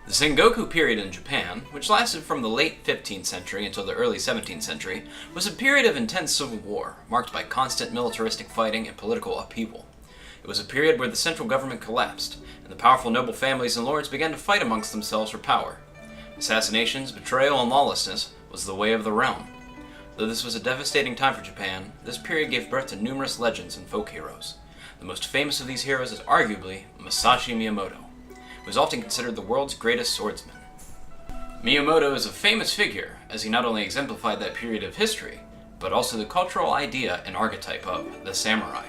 The Sengoku period in Japan, which lasted from the late 15th century until the early 17th century, was a period of intense civil war, marked by constant militaristic fighting and political upheaval. It was a period where the central government collapsed, and the powerful noble families and lords began to fight amongst themselves for power. Assassinations, betrayal, and lawlessness was the way of the realm. Though this was a devastating time for Japan, this period gave birth to numerous legends and folk heroes. The most famous of these heroes is arguably Musashi Miyamoto, who is often considered the world's greatest swordsman. Miyamoto is a famous figure, as he not only exemplified that period of history, but also the cultural idea and archetype of the samurai.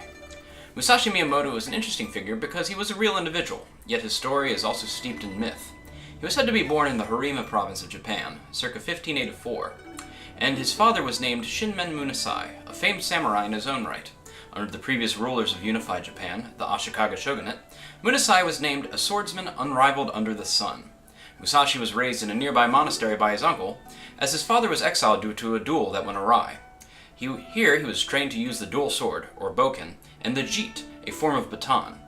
Musashi Miyamoto is an interesting figure because he was a real individual, yet his story is also steeped in myth. He was said to be born in the Harima province of Japan, circa 1584, and his father was named Shinmen Munasai, a famed samurai in his own right. Under the previous rulers of unified Japan, the Ashikaga shogunate, Munasai was named a swordsman unrivaled under the sun. Musashi was raised in a nearby monastery by his uncle, as his father was exiled due to a duel that went awry. Here he was trained to use the dual sword, or bokken, and the jit, a form of baton.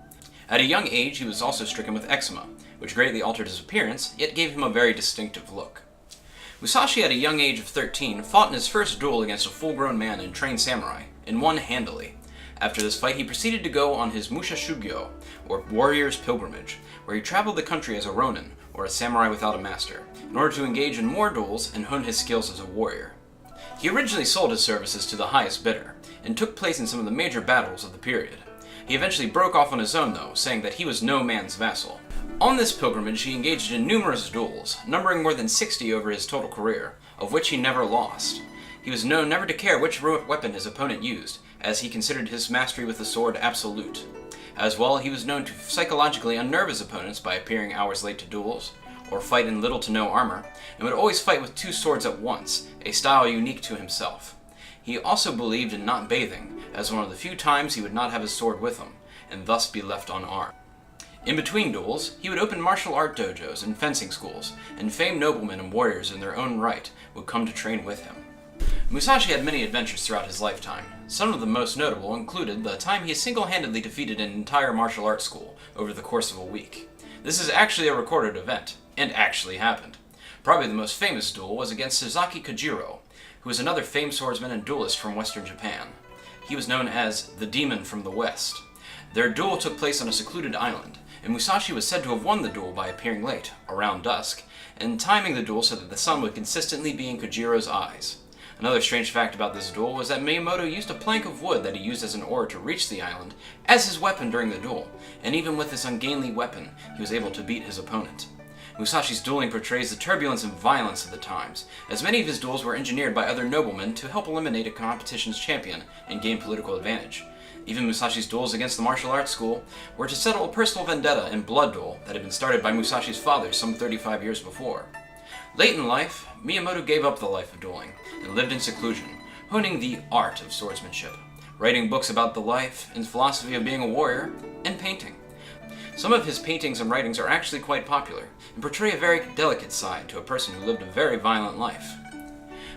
At a young age, he was also stricken with eczema, which greatly altered his appearance, yet gave him a very distinctive look. Musashi, at a young age of 13, fought in his first duel against a full-grown man and trained samurai, and won handily. After this fight, he proceeded to go on his Mushashugyo, or warrior's pilgrimage, where he traveled the country as a ronin, or a samurai without a master, in order to engage in more duels and hone his skills as a warrior. He originally sold his services to the highest bidder, and took place in some of the major battles of the period. He eventually broke off on his own, though, saying that he was no man's vassal. On this pilgrimage, he engaged in numerous duels, numbering more than 60 over his total career, of which he never lost. He was known never to care which weapon his opponent used, as he considered his mastery with the sword absolute. As well, he was known to psychologically unnerve his opponents by appearing hours late to duels, or fight in little to no armor, and would always fight with two swords at once, a style unique to himself. He also believed in not bathing, as one of the few times he would not have his sword with him, and thus be left unarmed. In between duels, he would open martial art dojos and fencing schools, and famed noblemen and warriors in their own right would come to train with him. Musashi had many adventures throughout his lifetime. Some of the most notable included the time he single-handedly defeated an entire martial arts school over the course of a week. This is actually a recorded event, and actually happened. Probably the most famous duel was against Sasaki Kojiro, who was another famed swordsman and duelist from western Japan. He was known as the Demon from the West. Their duel took place on a secluded island, and Musashi was said to have won the duel by appearing late, around dusk, and timing the duel so that the sun would consistently be in Kojiro's eyes. Another strange fact about this duel was that Miyamoto used a plank of wood that he used as an oar to reach the island as his weapon during the duel, and even with this ungainly weapon, he was able to beat his opponent. Musashi's dueling portrays the turbulence and violence of the times, as many of his duels were engineered by other noblemen to help eliminate a competition's champion and gain political advantage. Even Musashi's duels against the martial arts school were to settle a personal vendetta and blood duel that had been started by Musashi's father some 35 years before. Late in life, Miyamoto gave up the life of dueling and lived in seclusion, honing the art of swordsmanship, writing books about the life and philosophy of being a warrior, and painting. Some of his paintings and writings are actually quite popular and portray a very delicate side to a person who lived a very violent life.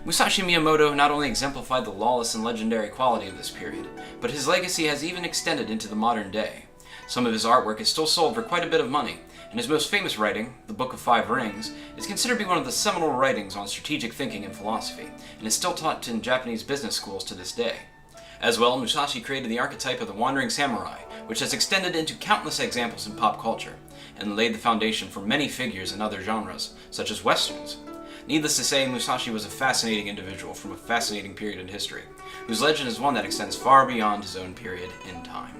Musashi Miyamoto not only exemplified the lawless and legendary quality of this period, but his legacy has even extended into the modern day. Some of his artwork is still sold for quite a bit of money, and his most famous writing, The Book of Five Rings, is considered to be one of the seminal writings on strategic thinking and philosophy, and is still taught in Japanese business schools to this day. As well, Musashi created the archetype of the wandering samurai, which has extended into countless examples in pop culture, and laid the foundation for many figures in other genres, such as westerns. Needless to say, Musashi was a fascinating individual from a fascinating period in history, whose legend is one that extends far beyond his own period in time.